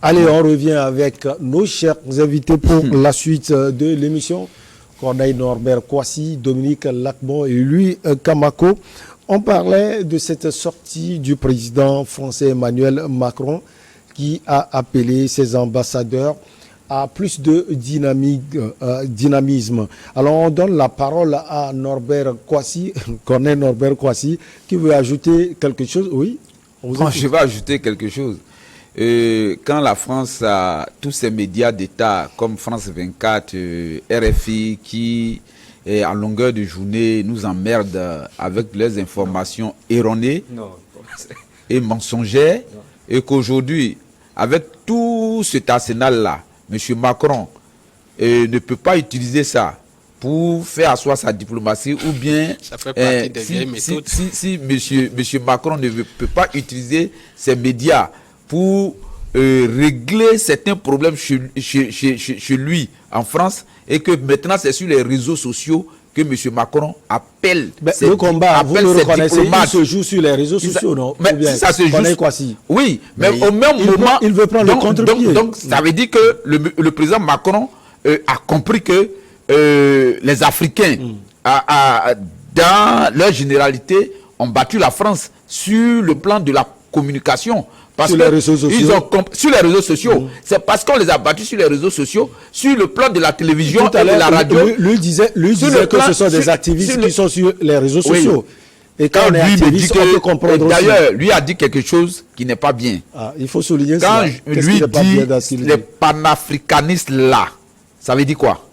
Allez, on revient avec nos chers invités pour la suite de l'émission. Corneille Norbert Kouassi, Dominique Lacmon et lui, Kamako. On parlait de cette sortie du président français Emmanuel Macron qui a appelé ses ambassadeurs à plus de dynamisme. Alors on donne la parole à Norbert Kouassi, Corneille Norbert Kouassi, qui veut ajouter quelque chose. Oui, je vais ajouter quelque chose. Quand la France a tous ces médias d'État comme France 24, RFI, qui en longueur de journée nous emmerdent avec leurs informations erronées et mensongères, et qu'aujourd'hui, avec tout cet arsenal-là, M. Macron ne peut pas utiliser ça pour faire asseoir sa diplomatie, ou bien ça fait partie des vieilles méthodes. Si M. Macron ne peut pas utiliser ces médias pour régler certains problèmes chez lui en France, et que maintenant c'est sur les réseaux sociaux que M. Macron appelle le combat, vous le reconnaissez, il se joue sur les réseaux sociaux, non? Mais si ça se joue, oui, mais au même moment, il veut prendre le contre-pied. Donc ça veut dire que le président Macron a compris que les Africains, dans leur généralité, ont battu la France sur le plan de la communication. Parce sur les réseaux sociaux. Sur les réseaux sociaux. C'est parce qu'on les a battus sur les réseaux sociaux, sur le plan de la télévision et de la radio. Lui disait que ce sont des activistes qui sont sur les réseaux sociaux. Et quand on est activiste, on peut comprendre aussi. D'ailleurs, lui a dit quelque chose qui n'est pas bien. Il faut souligner ça. Quand lui dit les panafricanistes là, ça veut dire quoi?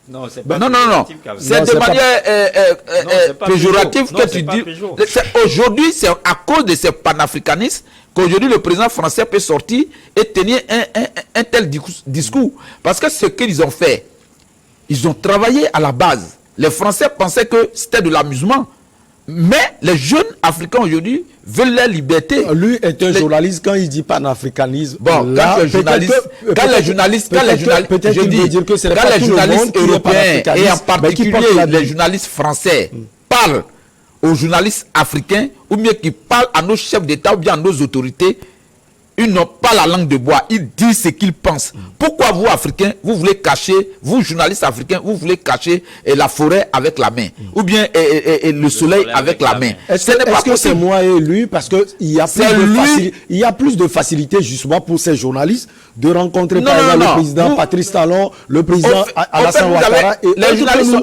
Non, c'est pas non. C'est de manière péjorative que tu dis. Aujourd'hui, c'est à cause de ces panafricanistes qu'aujourd'hui le président français peut sortir et tenir un tel discours. Parce que ce qu'ils ont fait, ils ont travaillé à la base. Les Français pensaient que c'était de l'amusement. Mais les jeunes Africains aujourd'hui veulent la liberté. Lui est un journaliste. Quand il dit panafricanisme, bon, quand les journalistes européens et en particulier les journalistes français parlent aux journalistes africains, ou bien qui parlent à nos chefs d'État ou bien à nos autorités, ils n'ont pas la langue de bois, ils disent ce qu'ils pensent. Pourquoi vous, Africains, vous voulez cacher, vous, journalistes africains, vous voulez cacher la forêt avec la main, ou bien le soleil avec la main? Est-ce que c'est moi et lui? Parce qu'il y a plus de facilité justement pour ces journalistes de rencontrer par exemple le président Patrice Talon, le président Alassane Ouattara. Les journalistes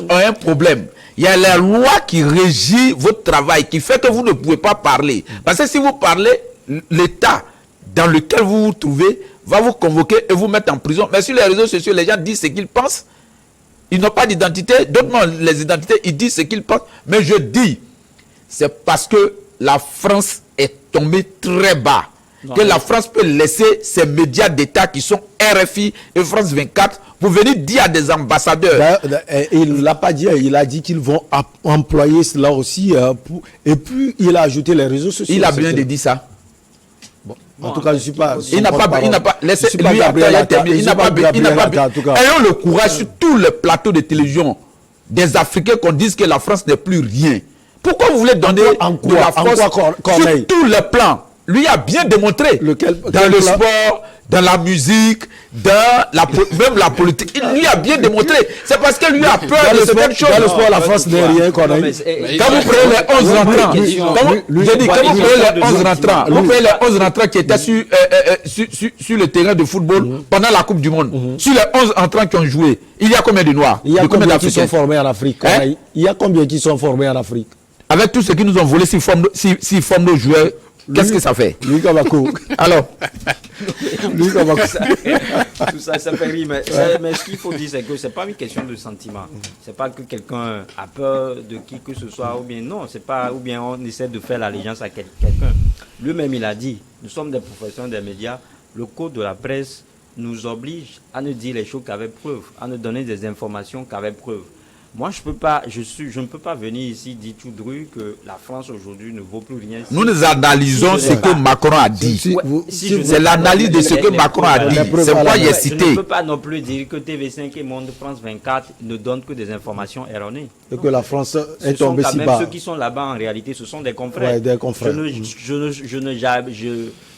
ont un problème. Il y a la loi qui régit votre travail, qui fait que vous ne pouvez pas parler. Parce que si vous parlez, l'État dans lequel vous vous trouvez va vous convoquer et vous mettre en prison. Mais sur les réseaux sociaux, les gens disent ce qu'ils pensent. Ils n'ont pas d'identité. D'autres n'ont les identités, ils disent ce qu'ils pensent. Mais je dis, c'est parce que la France est tombée très bas. Que la France peut laisser ses médias d'État qui sont RFI et France 24 pour venir dire à des ambassadeurs. Il ne l'a pas dit, il a dit qu'ils vont employer cela aussi. Et puis, il a ajouté les réseaux sociaux. Il a bien dit ça. En tout cas, je ne suis pas. Il n'a pas laissé. Lui, il n'a pas. Ayons le courage sur tous les plateaux de télévision des Africains qu'on dise que la France n'est plus rien. Pourquoi vous voulez donner de la force sur tous les plans? Lui a bien démontré dans le sport, dans la musique, même la politique. Il lui a bien démontré. C'est parce que lui a peur de certaines choses. Dans le sport, la France n'est rien. Quand vous prenez les 11 rentrants, vous prenez les 11 rentrants qui étaient sur le terrain de football pendant la Coupe du Monde. Sur les 11 entrants qui ont joué, il y a combien de Noirs? Il y a combien qui sont formés en Afrique? Il y a combien qui sont formés en Afrique? Avec tous ceux qui nous ont volé, s'ils forment nos joueurs, qu'est-ce que ça fait? Lui Kabako. Alors, lui Kabako. Tout ça fait rire. Mais ce qu'il faut dire, c'est que ce n'est pas une question de sentiment. Ce n'est pas que quelqu'un a peur de qui que ce soit, ou bien non, c'est pas, ou bien on essaie de faire l'allégeance à quelqu'un. Lui-même, il a dit, nous sommes des professionnels des médias, le code de la presse nous oblige à ne dire les choses qu'avec preuve, à ne donner des informations qu'avec preuve. Moi, je ne peux pas venir ici dire tout dru que la France aujourd'hui ne vaut plus rien. Nous analysons ce que Macron a dit. C'est l'analyse de ce que Macron a dit. C'est pourquoi il est cité. Je ne peux pas non plus dire que TV5 et Monde France 24 ne donnent que des informations erronées. Et que la France est tombée si bas. Ceux qui sont là-bas, en réalité, ce sont des confrères. Ouais, des confrères.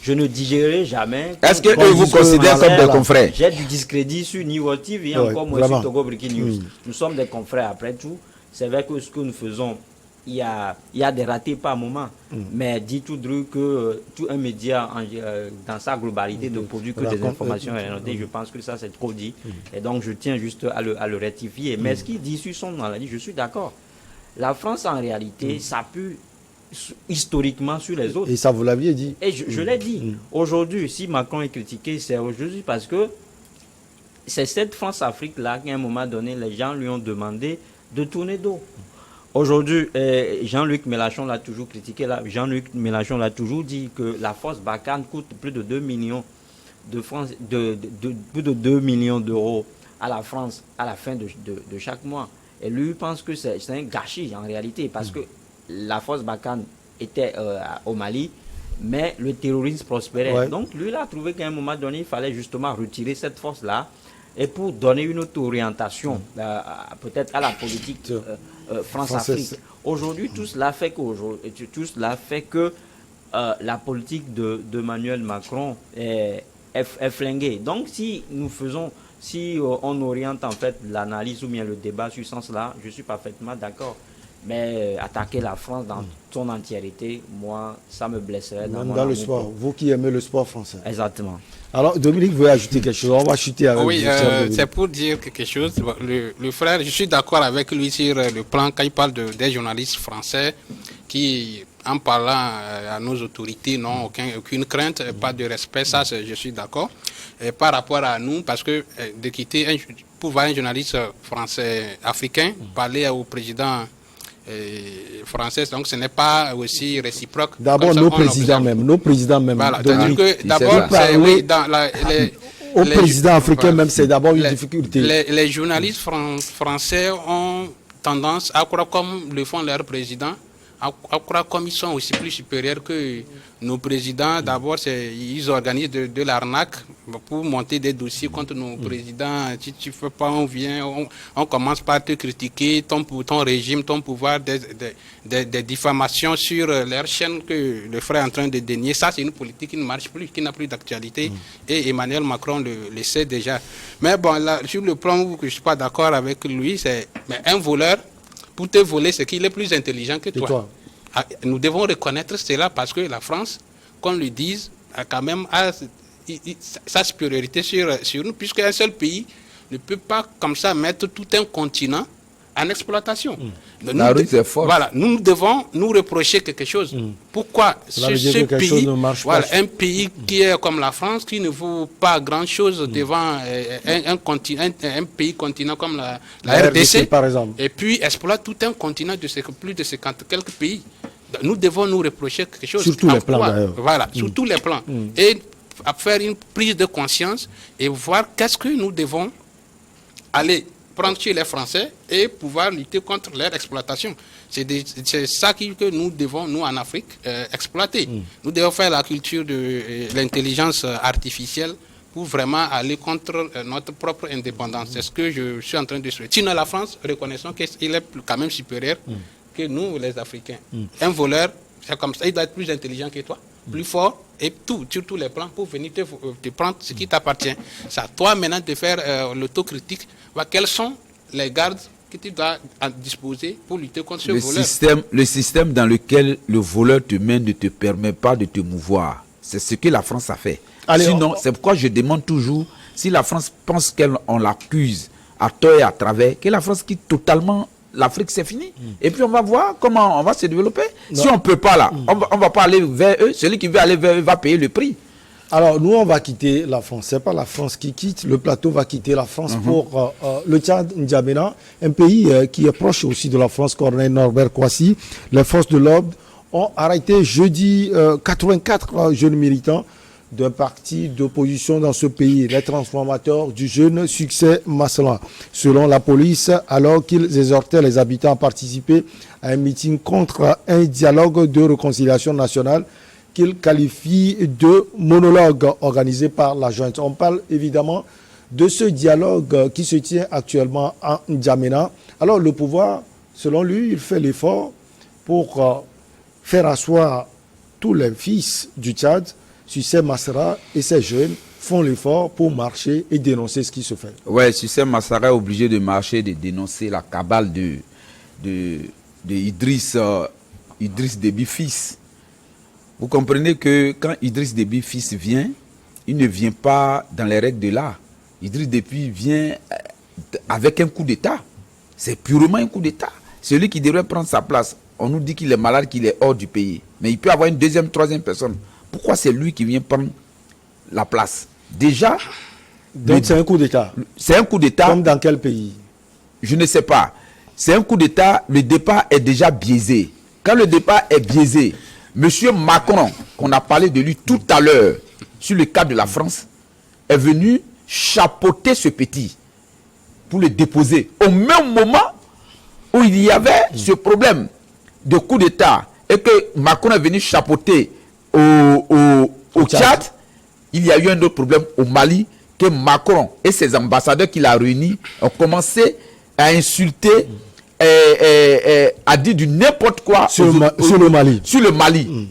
je ne digérerai jamais. Est-ce que eux vous considèrent comme des confrères? J'ai du discrédit sur Niveau TV et encore moins sur Togo Breaking News. Nous sommes des confrères après tout. C'est vrai que ce que nous faisons, il y a des ratés par moment. Mais dit tout que tout un média dans sa globalité ne produit que des informations orientées, je pense que ça c'est trop dit. Et donc je tiens juste à le rectifier. Mais ce qu'il dit sur son maladie, je suis d'accord. La France en réalité s'appuie historiquement sur les autres. Et ça vous l'aviez dit. Et je l'ai dit. Aujourd'hui, si Macron est critiqué, c'est aujourd'hui parce que c'est cette France-Afrique-là qu'à un moment donné, les gens lui ont demandé de tourner dos. Aujourd'hui, Jean-Luc Mélenchon l'a toujours critiqué. Jean-Luc Mélenchon l'a toujours dit que la force Barkhane coûte plus de 2 millions de francs, plus de 2 millions d'euros à la France à la fin de chaque mois. Et lui pense que c'est un gâchis en réalité parce que la force Barkhane était au Mali, mais le terrorisme prospérait. Ouais. Donc lui, il a trouvé qu'à un moment donné, il fallait justement retirer cette force-là et pour donner une autre orientation peut-être à la politique France-Afrique. Aujourd'hui, tout cela fait que la politique de Emmanuel Macron est flinguée. Donc si on oriente en fait l'analyse ou bien le débat sur ce sens-là, je suis parfaitement d'accord. Mais attaquer la France dans son entièreté, moi, ça me blesserait. Dans le sport, vous qui aimez le sport français. Exactement. Alors, Dominique veut ajouter quelque chose. On va chuter avec oui, c'est pour dire quelque chose. Le frère, je suis d'accord avec lui sur le plan quand il parle des journalistes français qui, en parlant à nos autorités, n'ont aucune crainte, pas de respect. Ça, je suis d'accord. Par rapport à nous, parce que de quitter pour voir un journaliste français africain parler au président française, donc ce n'est pas aussi réciproque. D'abord nos présidents même. Voilà, d'abord, oui, dans au président africain même, c'est d'abord une difficulté. Les journalistes français ont tendance à croire comme le font leurs présidents, à croire comme ils sont aussi plus supérieurs que nos présidents. D'abord, ils organisent de l'arnaque pour monter des dossiers contre nos présidents. Si tu ne fais pas, on commence par te critiquer, ton régime, ton pouvoir, des diffamations sur leur chaîne que le frère est en train de dénier. Ça, c'est une politique qui ne marche plus, qui n'a plus d'actualité. Et Emmanuel Macron le sait déjà. Mais bon, là, sur le plan où je ne suis pas d'accord avec lui, c'est un voleur. Pour te voler, c'est qu'il est plus intelligent que toi. Nous devons reconnaître cela parce que la France, qu'on le dise, a quand même sa supériorité sur nous, puisqu'un seul pays ne peut pas comme ça mettre tout un continent en exploitation. La rue, c'est fort. Voilà, nous devons nous reprocher quelque chose. Pourquoi ce pays, un pays qui est comme la France, qui ne vaut pas grand-chose devant un pays continent comme la RDC, par exemple, et puis exploite tout un continent de plus de 50 quelques pays. Nous devons nous reprocher quelque chose. Sur tous les plans, d'ailleurs. Voilà, sur tous les plans. Et à faire une prise de conscience et voir qu'est-ce que nous devons aller prendre chez les Français et pouvoir lutter contre leur exploitation. C'est ça que nous devons, nous en Afrique, exploiter. Nous devons faire la culture de l'intelligence artificielle pour vraiment aller contre notre propre indépendance. C'est ce que je suis en train de souhaiter. Sinon, la France, reconnaissons qu'il est quand même supérieur que nous, les Africains. Un voleur, c'est comme ça, il doit être plus intelligent que toi, plus fort, et sur tous les plans, pour venir te prendre ce qui t'appartient. C'est à toi maintenant de faire l'autocritique. Quels sont les gardes que tu dois disposer pour lutter contre ce voleur? Le système dans lequel le voleur te mène ne te permet pas de te mouvoir. C'est ce que la France a fait. Sinon, c'est pourquoi je demande toujours, si la France pense qu'on l'accuse à tort et à travers, que la France quitte totalement l'Afrique, c'est fini. Et puis on va voir comment on va se développer. Si on ne peut pas là, on va pas aller vers eux. Celui qui veut aller vers eux va payer le prix. Alors nous, on va quitter la France. Ce n'est pas la France qui quitte. Le plateau va quitter la France pour le Tchad, N'Djamena, un pays qui est proche aussi de la France, colonel Norbert Kouassi. Les forces de l'ordre ont arrêté jeudi 84 jeunes militants d'un parti d'opposition dans ce pays, les transformateurs du jeune Succès Massalan. Selon la police, alors qu'ils exhortaient les habitants à participer à un meeting contre un dialogue de réconciliation nationale qu'ils qualifient de monologue organisé par la junte. On parle évidemment de ce dialogue qui se tient actuellement en N'Djamena. Alors le pouvoir, selon lui, il fait l'effort pour faire asseoir tous les fils du Tchad Sucé Massara et ses jeunes font l'effort pour marcher et dénoncer ce qui se fait. Ouais, Sucé Massara est obligé de marcher, de dénoncer la cabale de Idriss Déby fils. Vous comprenez que quand Idriss Déby fils vient, il ne vient pas dans les règles de l'art. Idriss Déby vient avec un coup d'État. C'est purement un coup d'État. Celui qui devrait prendre sa place, on nous dit qu'il est malade, qu'il est hors du pays. Mais il peut avoir une deuxième, troisième personne. Pourquoi c'est lui qui vient prendre la place? Déjà... Donc c'est un coup d'État. C'est un coup d'État. Comme dans quel pays? Je ne sais pas. C'est un coup d'État, le départ est déjà biaisé. Quand le départ est biaisé, M. Macron, qu'on a parlé de lui tout à l'heure, sur le cas de la France, est venu chapeauter ce petit pour le déposer. Au même moment où il y avait ce problème de coup d'État et que Macron est venu chapeauter au Tchad, il y a eu un autre problème au Mali, que Macron et ses ambassadeurs qu'il a réunis ont commencé à insulter, à dire du n'importe quoi sur le Mali. Sur le Mali.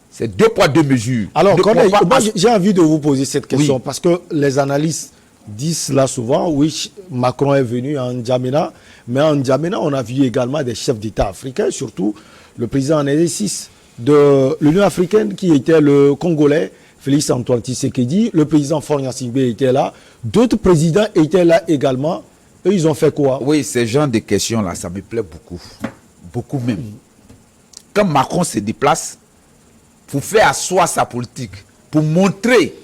C'est 2 poids 2 mesures. Alors, Corneille, j'ai envie de vous poser cette question, Oui. parce que les analystes disent là souvent, oui, Macron est venu en N'Djamena, mais en N'Djamena, on a vu également des chefs d'État africains, surtout le président en exercice de l'Union africaine qui était le Congolais, Félix Antoine Tshisekedi, le président Faure Gnassingbé était là, d'autres présidents étaient là également. Eux, ils ont fait quoi? Oui, ces genres de questions-là, ça me plaît beaucoup. Beaucoup même. Quand Macron se déplace, pour faire asseoir sa politique, pour montrer.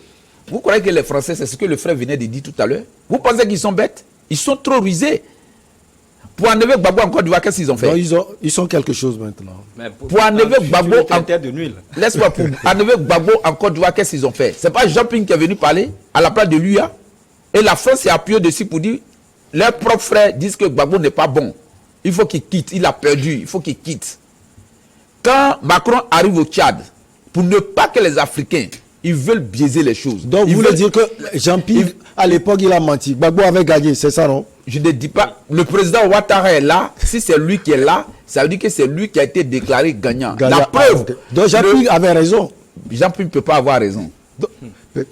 Vous croyez que les Français, c'est ce que le frère venait de dire tout à l'heure? Vous pensez qu'ils sont bêtes? Ils sont trop rusés. Pour enlever Gbagbo en Côte d'Ivoire, qu'est-ce qu'ils ont fait? Non, ils sont quelque chose maintenant. Mais Pour enlever Gbagbo en terre de nuit. Laisse-moi pour enlever Gbagbo en Côte d'Ivoire, qu'est-ce qu'ils ont fait? C'est pas Jean-Ping qui est venu parler à la place de l'UA. Et la France s'est appuyée dessus pour dire leurs propres frères disent que Gbagbo n'est pas bon. Il faut qu'il quitte. Il a perdu. Il faut qu'il quitte. Quand Macron arrive au Tchad, pour ne pas que les Africains, ils veulent biaiser les choses. Donc, vous voulez dire que Jean-Pierre, à l'époque, il a menti. Gbagbo avait gagné, c'est ça, non? Je ne dis pas, le président Ouattara est là. Si c'est lui qui est là, ça veut dire que c'est lui qui a été déclaré gagnant. La preuve. Okay. Donc, Jean-Pierre avait raison. Jean-Pierre ne peut pas avoir raison. Donc, Quand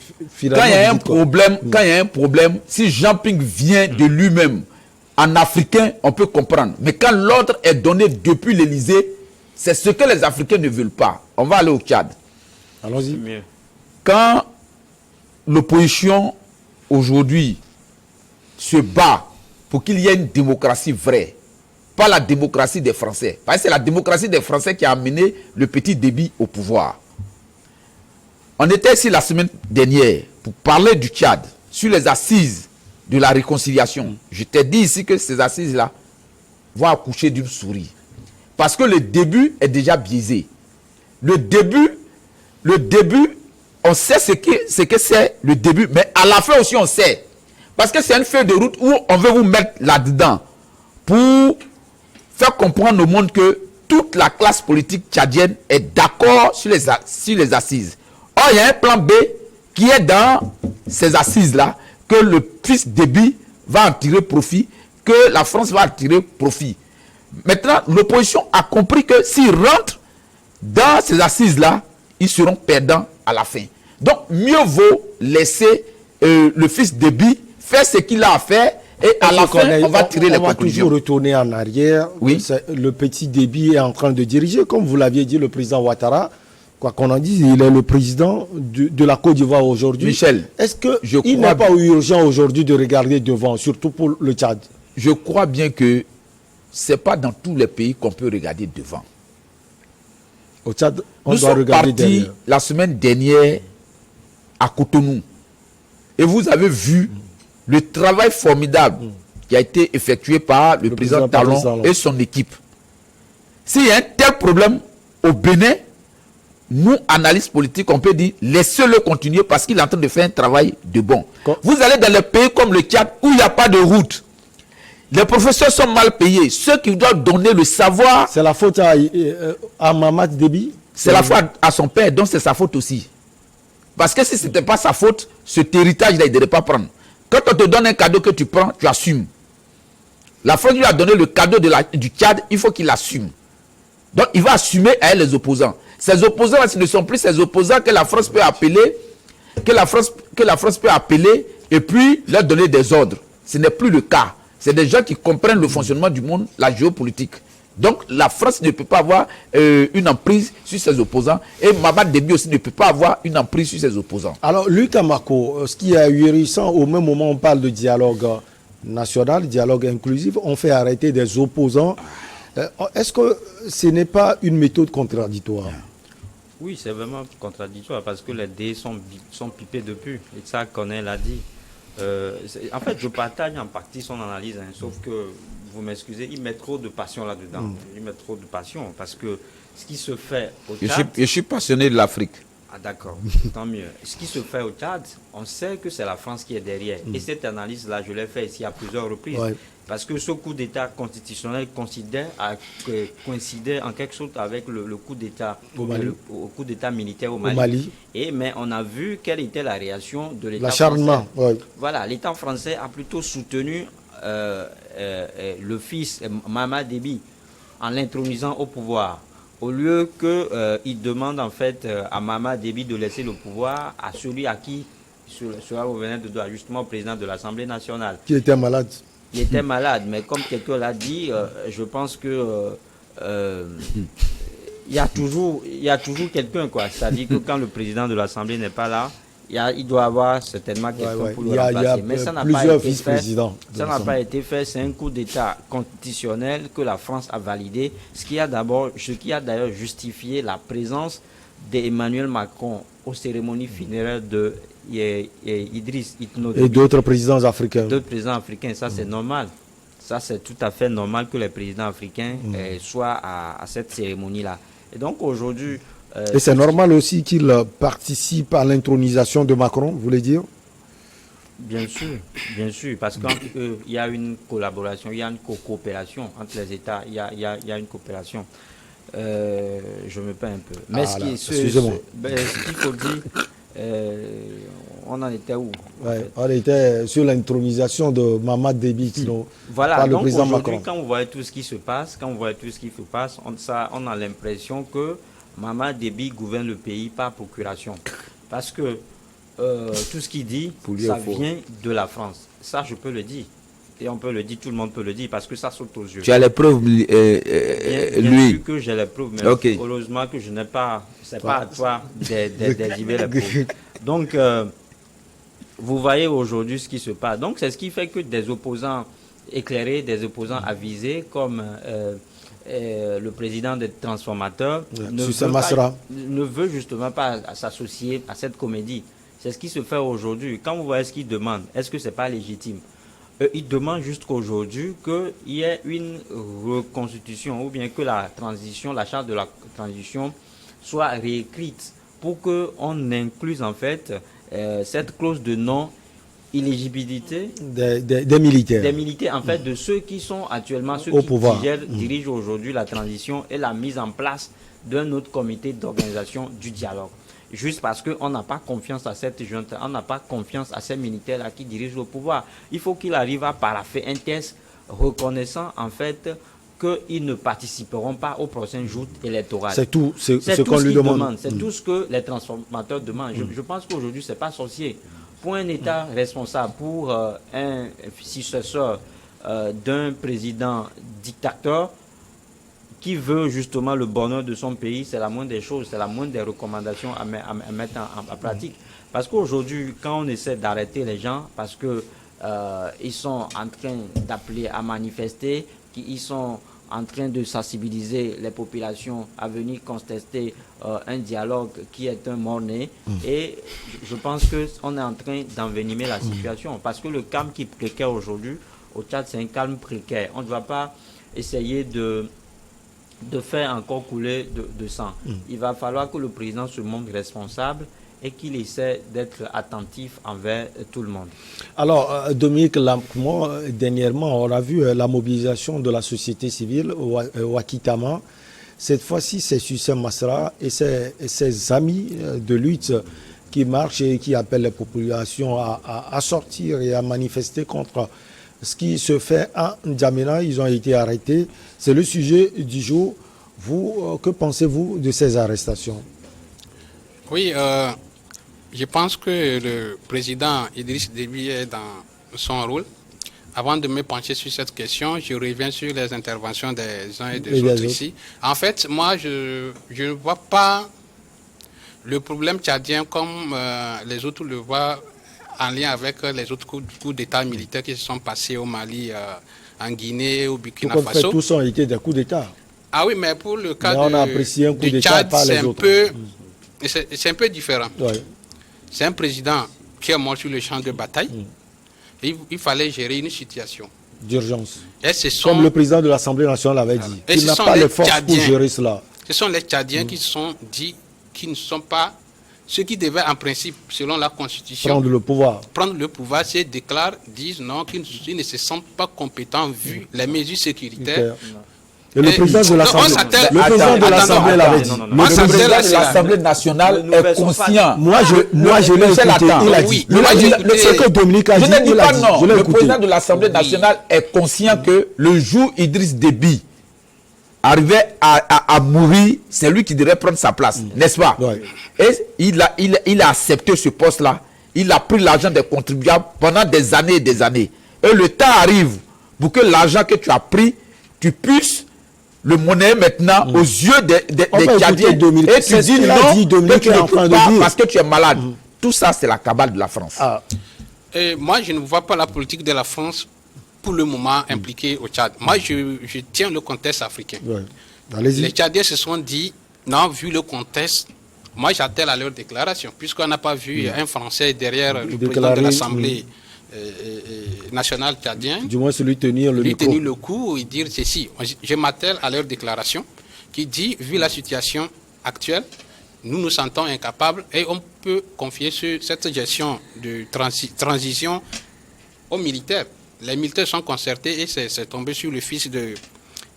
il y a un problème, si Jean-Pierre vient de lui-même, en africain, on peut comprendre. Mais quand l'ordre est donné depuis l'Élysée, c'est ce que les Africains ne veulent pas. On va aller au Tchad. Allons-y. Quand l'opposition aujourd'hui se bat pour qu'il y ait une démocratie vraie, pas la démocratie des Français, parce que c'est la démocratie des Français qui a amené le petit Déby au pouvoir. On était ici la semaine dernière pour parler du Tchad sur les assises de la réconciliation. Je t'ai dit ici que ces assises-là vont accoucher d'une souris. Parce que le début est déjà biaisé. Le début, on sait ce que c'est le début, mais à la fin aussi on sait. Parce que c'est une feuille de route où on veut vous mettre là-dedans pour faire comprendre au monde que toute la classe politique tchadienne est d'accord sur les assises. Or, il y a un plan B qui est dans ces assises-là, que le fils Déby va en tirer profit, que la France va en tirer profit. Maintenant, l'opposition a compris que s'ils rentrent dans ces assises-là, ils seront perdants à la fin. Donc, mieux vaut laisser le fils Déby faire ce qu'il a à faire et à la fin, on va tirer les conclusions. On va toujours retourner en arrière. Oui. Le petit Déby est en train de diriger, comme vous l'aviez dit, le président Ouattara. Quoi qu'on en dise, il est le président de la Côte d'Ivoire aujourd'hui. Michel, est-ce qu'il n'est pas urgent aujourd'hui de regarder devant, surtout pour le Tchad? Je crois bien que ce n'est pas dans tous les pays qu'on peut regarder devant. Au Tchad, on Nous doit sommes regarder partis derrière. la semaine dernière à Cotonou. Et vous avez vu le travail formidable qui a été effectué par le président Talon et son équipe. S'il y a un tel problème au Bénin, nous, analystes politiques, on peut dire laissez-le continuer parce qu'il est en train de faire un travail de bon. Vous allez dans les pays comme le Tchad où il n'y a pas de route. Les professeurs sont mal payés. Ceux qui doivent donner le savoir... C'est la faute à Mamat Déby? C'est la faute à son père, donc c'est sa faute aussi. Parce que si ce n'était pas sa faute, cet héritage-là, il ne devrait pas prendre. Quand on te donne un cadeau que tu prends, tu assumes. La France lui a donné le cadeau du Tchad, il faut qu'il assume. Donc il va assumer à elle les opposants. Ces opposants-là, ce ne sont plus ces opposants que la France peut appeler, que la France peut appeler et puis leur donner des ordres. Ce n'est plus le cas. C'est des gens qui comprennent le fonctionnement du monde, la géopolitique. Donc la France ne peut pas avoir une emprise sur ses opposants et Mamad Déby aussi ne peut pas avoir une emprise sur ses opposants. Alors Luc Kamako, ce qui est ahurissant, au même moment on parle de dialogue national, dialogue inclusif, on fait arrêter des opposants. Est-ce que ce n'est pas une méthode contradictoire? Oui, c'est vraiment contradictoire parce que les dés sont pipés depuis. Et ça, Corneille l'a dit. En fait, je partage en partie son analyse, hein, sauf que, vous m'excusez, il met trop de passion là-dedans. Il met trop de passion parce que ce qui se fait au Tchad... Je suis passionné de l'Afrique. Ah d'accord, tant mieux. Ce qui se fait au Tchad, on sait que c'est la France qui est derrière. Et cette analyse-là, je l'ai fait ici à plusieurs reprises. Ouais. Parce que ce coup d'État constitutionnel coïncidait en quelque sorte avec le coup d'État coup d'État militaire au Mali. Mais on a vu quelle était la réaction de l'État français. Ouais. Voilà, l'État français a plutôt soutenu le fils Mamad Déby en l'intronisant au pouvoir. Au lieu qu'il demande en fait à Mamad Déby de laisser le pouvoir à celui à qui cela revenait de droit, justement au président de l'Assemblée nationale. Qui était malade. Il était malade, mais comme quelqu'un l'a dit, je pense que il y a toujours quelqu'un, quoi. C'est-à-dire que quand le président de l'Assemblée n'est pas là, il doit avoir certainement quelqu'un pour le remplacer. Mais ça n'a pas été fait. Ça n'a pas été fait. C'est un coup d'État constitutionnel que la France a validé. Ce qui a d'ailleurs justifié la présence d'Emmanuel Macron aux cérémonies funéraires de Idriss Itno Déby. Et d'autres présidents africains. D'autres présidents africains, ça c'est normal. Ça c'est tout à fait normal que les présidents africains soient à cette cérémonie-là. Et donc aujourd'hui... et c'est normal aussi qu'ils participent à l'intronisation de Macron, vous voulez dire? Bien sûr, parce qu'il y a une collaboration, il y a une coopération entre les États, il y a une coopération. Je me perds un peu. Mais ce qu'il faut dire, on en était où on était sur l'intronisation de Mamad Déby par le président Macron. Quand on voit tout ce qui se passe, on a l'impression que Mamad Déby gouverne le pays par procuration. Parce que tout ce qu'il dit, ça vient de la France. Ça, je peux le dire. Et on peut le dire, tout le monde peut le dire, parce que ça saute aux yeux. Tu as les preuves, bien sûr que j'ai les preuves, mais heureusement que je n'ai pas... C'est pas à toi d'exhiber les preuves. Donc, vous voyez aujourd'hui ce qui se passe. Donc, c'est ce qui fait que des opposants éclairés, des opposants avisés, comme... le président des transformateurs ne veut justement pas s'associer à cette comédie. C'est ce qui se fait aujourd'hui. Quand vous voyez ce qu'il demande, est-ce que ce n'est pas légitime? Il demande jusqu'aujourd'hui qu'il y ait une reconstitution ou bien que la charte de la transition soit réécrite pour qu'on incluse en fait cette clause de non-éligibilité des militaires. Des militaires, en fait, de ceux qui sont actuellement, ceux qui dirigent aujourd'hui la transition et la mise en place d'un autre comité d'organisation du dialogue. Juste parce qu'on n'a pas confiance à cette junte, on n'a pas confiance à ces militaires-là qui dirigent le pouvoir. Il faut qu'il arrive à paraffer un test reconnaissant en fait qu'ils ne participeront pas aux prochaines joutes électorales. C'est tout ce qu'on lui demande. C'est tout ce que les transformateurs demandent. Je pense qu'aujourd'hui, ce n'est pas sorcier. Pour un État responsable, pour un successeur d'un président dictateur qui veut justement le bonheur de son pays, c'est la moindre des choses, c'est la moindre des recommandations à mettre en pratique. Parce qu'aujourd'hui, quand on essaie d'arrêter les gens, parce qu'ils sont en train d'appeler à manifester, qu'ils sont en train de sensibiliser les populations à venir contester un dialogue qui est un mort-né. Et je pense qu'on est en train d'envenimer la situation. Parce que le calme qui est précaire aujourd'hui, au Tchad, c'est un calme précaire. On ne doit pas essayer de faire encore couler de sang. Il va falloir que le président se montre responsable et qu'il essaie d'être attentif envers tout le monde. Alors, Dominique Lamcmont, dernièrement, on a vu la mobilisation de la société civile au Wakitama. Cette fois-ci, c'est Sucem Masra et ses amis de lutte qui marchent et qui appellent les populations à sortir et à manifester contre ce qui se fait à N'Djamena. Ils ont été arrêtés. C'est le sujet du jour. Vous, que pensez-vous de ces arrestations? Oui, je pense que le président Idriss Déby est dans son rôle. Avant de me pencher sur cette question, je reviens sur les interventions des uns et des autres ici. En fait, moi, je ne vois pas le problème tchadien comme les autres le voient en lien avec les autres coups d'État militaires qui se sont passés au Mali, en Guinée, au Burkina Faso. Tous ont été des coups d'État. Ah oui, mais pour le cas du Tchad, c'est un peu différent. Ouais. C'est un président qui est mort sur le champ de bataille. Il fallait gérer une situation d'urgence. Comme le président de l'Assemblée nationale avait dit. Il n'a pas les forces pour gérer cela. Ce sont les Tchadiens qui sont dit qu'ils ne sont pas ceux qui devaient en principe, selon la Constitution, prendre le pouvoir. Prendre le pouvoir, c'est déclarent, disent non, qu'ils ne se sentent pas compétents vu les mesures sécuritaires. Et le président de l'Assemblée l'avait dit. Le président de l'Assemblée nationale est conscient. Moi, je l'ai écouté. Il a dit. Ce que Dominique a dit, il a dit. Non, le président de l'Assemblée nationale est conscient que le jour Idriss Déby arrivait à mourir, c'est lui qui devrait prendre sa place, n'est-ce pas? Et il a accepté ce poste-là. Il a pris l'argent des contribuables pendant des années et des années. Et le temps arrive pour que l'argent que tu as pris, tu puisses le monnaie maintenant aux yeux des Tchadiens. Et tu dis non, que tu ne peux pas parce que tu es malade. Tout ça, c'est la cabale de la France. Et moi, je ne vois pas la politique de la France pour le moment impliquée au Tchad. Moi, je tiens le contexte africain. Les Tchadiens se sont dit, non, vu le contexte, moi j'attelle à leur déclaration, puisqu'on n'a pas vu un Français derrière le président de l'Assemblée nationale tchadien. Du moins, celui tenir le coup et dire ceci. Je m'attelle à leur déclaration qui dit, vu la situation actuelle, nous nous sentons incapables et on peut confier cette gestion de transition aux militaires. Les militaires sont concertés et c'est tombé sur le fils de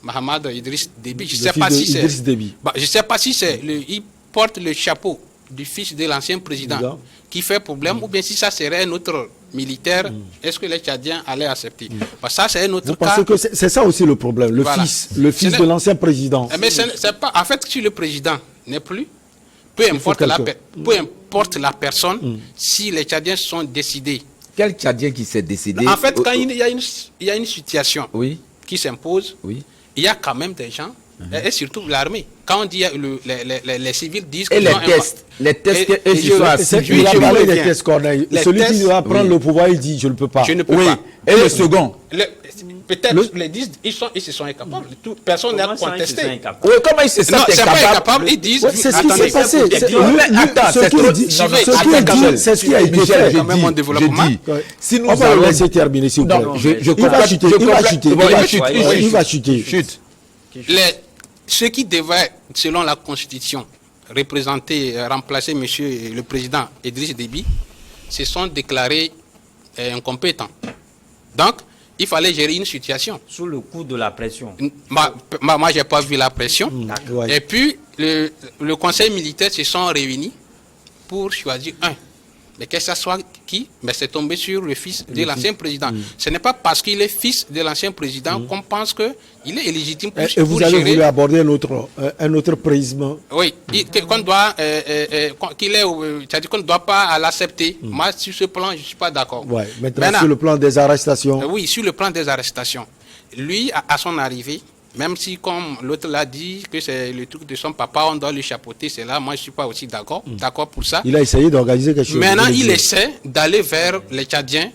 Mahamad Idriss Déby. Je ne sais pas si c'est. Je sais pas si c'est. Il porte le chapeau du fils de l'ancien président qui fait problème ou bien si ça serait un autre militaire, est-ce que les Tchadiens allaient accepter? Parce que ça, c'est un autre cas. Parce que c'est ça aussi le problème, le fils de l'ancien président. Mais c'est pas. En fait, si le président n'est plus, peu importe la personne, si les Tchadiens sont décidés. Quel Tchadien qui s'est décidé? En fait, quand il y a une situation qui s'impose, il y a quand même des gens, et surtout l'armée. Quand on dit les civils disent que les tests que il a parlé des tests, Corneille. Celui qui doit prendre le pouvoir, il dit je ne peux pas. Je ne peux pas. Et le second? Peut-être les disent, ils se sont incapables. Personne n'a contesté. Oui, comment ils se sentent incapables? C'est pas incapable, ils disent. C'est ce qui s'est passé. C'est ce qui a été fait. Si nous allons laisser terminer, s'il vous plaît. Il va chuter. Ceux qui devaient, selon la Constitution, remplacer monsieur le président Idriss Déby, se sont déclarés incompétents. Donc, il fallait gérer une situation. Sous le coup de la pression. Moi, je n'ai pas vu la pression. Et puis, le conseil militaire se sont réunis pour choisir un. Mais que ce soit qui, mais c'est tombé sur le fils de l'ancien président. Ce n'est pas parce qu'il est fils de l'ancien président qu'on pense qu'il est illégitime pour gérer. Et vous avez voulu aborder un autre prisme. Oui, qu'on ne doit pas l'accepter. Moi, sur ce plan, je ne suis pas d'accord. Maintenant, sur le plan des arrestations. Oui, sur le plan des arrestations. Lui, à son arrivée, même si, comme l'autre l'a dit, que c'est le truc de son papa, on doit le chapeauter, c'est là, moi je ne suis pas aussi d'accord pour ça. Il a essayé d'organiser quelque chose. Maintenant, il essaie d'aller vers les Tchadiens.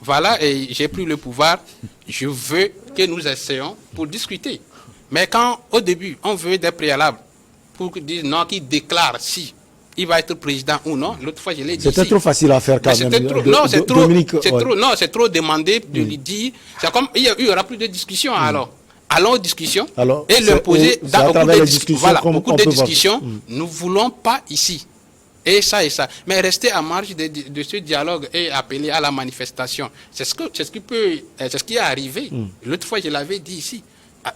Voilà, et j'ai pris le pouvoir. Je veux que nous essayions pour discuter. Mais quand, au début, on veut des préalables pour dire non, qu'il déclare si il va être président ou non, l'autre fois je l'ai dit. C'était trop facile à faire quand même. C'est trop demandé de lui dire. C'est comme, il y aura plus de discussion alors. Allons aux discussions et l'imposer dans beaucoup de discussions. Nous ne voulons pas ici. Et ça. Mais rester à marge de ce dialogue et appeler à la manifestation, c'est ce qui est arrivé. L'autre fois, je l'avais dit ici.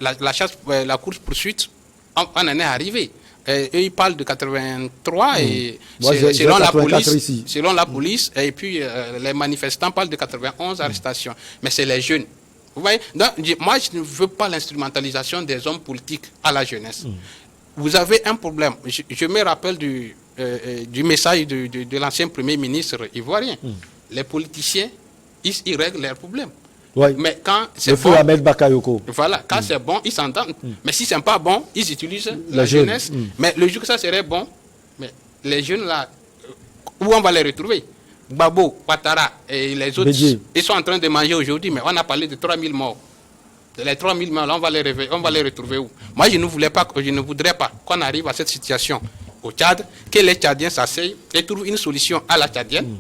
La course-poursuite, on en est arrivé. Et ils parlent de 83 et selon la police, et puis les manifestants parlent de 91 arrestations. Mais c'est les jeunes. Vous voyez, donc, moi, je ne veux pas l'instrumentalisation des hommes politiques à la jeunesse. Vous avez un problème. Je me rappelle du message de l'ancien Premier ministre ivoirien. Les politiciens, ils règlent leurs problèmes. Ouais. Mais quand c'est Le feu bon, Ahmed Bakayoko. voilà, quand c'est bon, ils s'entendent. Mais si c'est pas bon, ils utilisent La la jeune. jeunesse. Mais le jour que ça serait bon, mais les jeunes là, où on va les retrouver? Gbagbo, Ouattara et les autres, Bédié. ils sont en train de manger aujourd'hui, mais on a parlé de 3000 morts. Les 3000 morts, là, on va les retrouver où? Moi, je ne voudrais pas qu'on arrive à cette situation au Tchad, que les Tchadiens s'asseyent et trouvent une solution à la Tchadienne.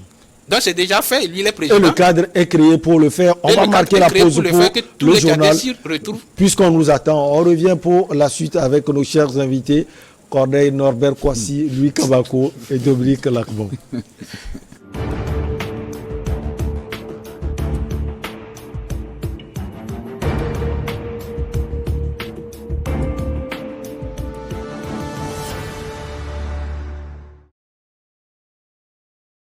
Donc c'est déjà fait, lui, le président. Et le cadre est créé pour le faire. On va marquer la pause pour le journal. Puisqu'on nous attend, on revient pour la suite avec nos chers invités, Corneille Norbert Kouassi, Louis Kamako et Dominique Lacbon.